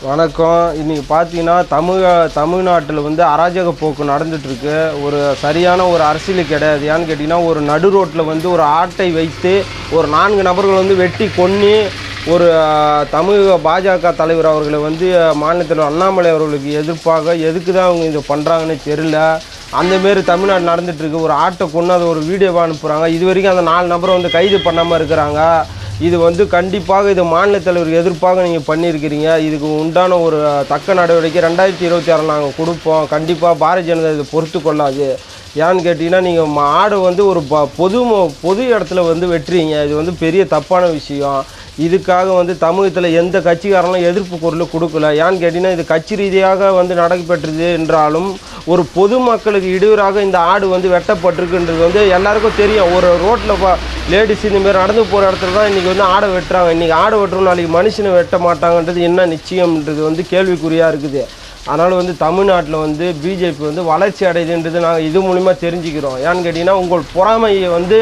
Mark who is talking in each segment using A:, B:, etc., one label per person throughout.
A: வணக்கம். இன்றைக்கி பார்த்தீங்கன்னா தமிழ்நாட்டில் வந்து அராஜக போக்கு நடந்துகிட்ருக்கு. ஒரு சரியான ஒரு அரசியல் கிடையாது. ஏன்னு கேட்டிங்கன்னா, ஒரு நடு ரோட்டில் வந்து ஒரு ஆட்டை வைத்து ஒரு 4 நபர்கள் வந்து வெட்டி கொன்று ஒரு தமிழக பாஜக தலைவர் அவர்களை வந்து மாநிலத்தில் அண்ணாமலை அவர்களுக்கு எதிர்ப்பாக எதுக்கு தான் அவங்க இதை பண்ணுறாங்கன்னு தெரியல. அந்தமாரி தமிழ்நாடு நடந்துகிட்ருக்கு. ஒரு ஆட்டை கொன்று அதை ஒரு வீடியோவாக அனுப்புகிறாங்க. இது வரைக்கும் அந்த 4 நபரை வந்து கைது பண்ணாமல் இருக்கிறாங்க. இது வந்து கண்டிப்பாக இது மாநில தலைவருக்கு எதிர்ப்பாக நீங்கள் பண்ணியிருக்கிறீங்க. இதுக்கு உண்டான ஒரு தக்க நடவடிக்கை 2026 நாங்கள் கொடுப்போம். கண்டிப்பாக பாரதிய ஜனதா இதை பொறுத்து கொள்ளாது. ஏன்னு கேட்டிங்கன்னா, நீங்கள் ஆடு வந்து ஒரு பொது இடத்துல வந்து வெட்டுறீங்க. இது வந்து பெரிய தப்பான விஷயம். இதுக்காக வந்து தமிழகத்தில் எந்த கட்சிக்காரங்களும் எதிர்ப்பு குரல் கொடுக்கல. ஏன்னு கேட்டிங்கன்னா, இது கட்சி ரீதியாக வந்து நடைபெற்றது என்றாலும் ஒரு பொதுமக்களுக்கு இடையூறாக இந்த ஆடு வந்து வெட்டப்பட்டிருக்குன்றது வந்து எல்லாருக்கும் தெரியும். ஒரு ரோட்டில் லேடிஸ் இந்தமாரி நடந்து போகிற இடத்துல தான் இன்றைக்கி வந்து ஆடை வெட்டுறாங்க. இன்றைக்கி ஆடை வெட்டுறோம், நாளைக்கு மனுஷனை வெட்ட மாட்டாங்கன்றது என்ன நிச்சயம்ன்றது வந்து கேள்விக்குறியாக இருக்குது. அதனால் வந்து தமிழ்நாட்டில் வந்து பிஜேபி வந்து வளர்ச்சி அடையுதுன்றது நாங்கள் இது மூலிமா தெரிஞ்சுக்கிறோம். ஏன்னு கேட்டிங்கன்னா, உங்கள் பொறாமையை வந்து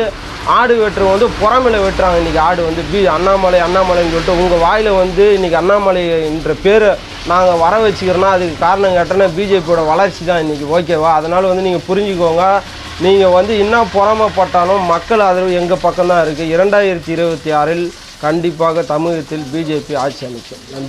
A: ஆடு வெட்டுறவங்க வந்து பொறாமையில் வெட்டுறாங்க. இன்றைக்கி ஆடு வந்து அண்ணாமலைன்னு சொல்லிட்டு உங்கள் வாயில் வந்து இன்றைக்கி அண்ணாமலை என்ற பேரை நாங்கள் வர வச்சுக்கிறோன்னா அதுக்கு காரணம் கேட்டோன்னா பிஜேபியோட வளர்ச்சி தான் இன்றைக்கி. ஓகேவா? அதனால் வந்து நீங்கள் புரிஞ்சுக்கோங்க. நீங்கள் வந்து இன்னும் பொறாமைப்பட்டாலும் மக்கள் ஆதரவு எங்கள் பக்கம்தான் இருக்குது. 2026 கண்டிப்பாக தமிழகத்தில் பிஜேபி ஆட்சி அமைக்கும். நன்றி.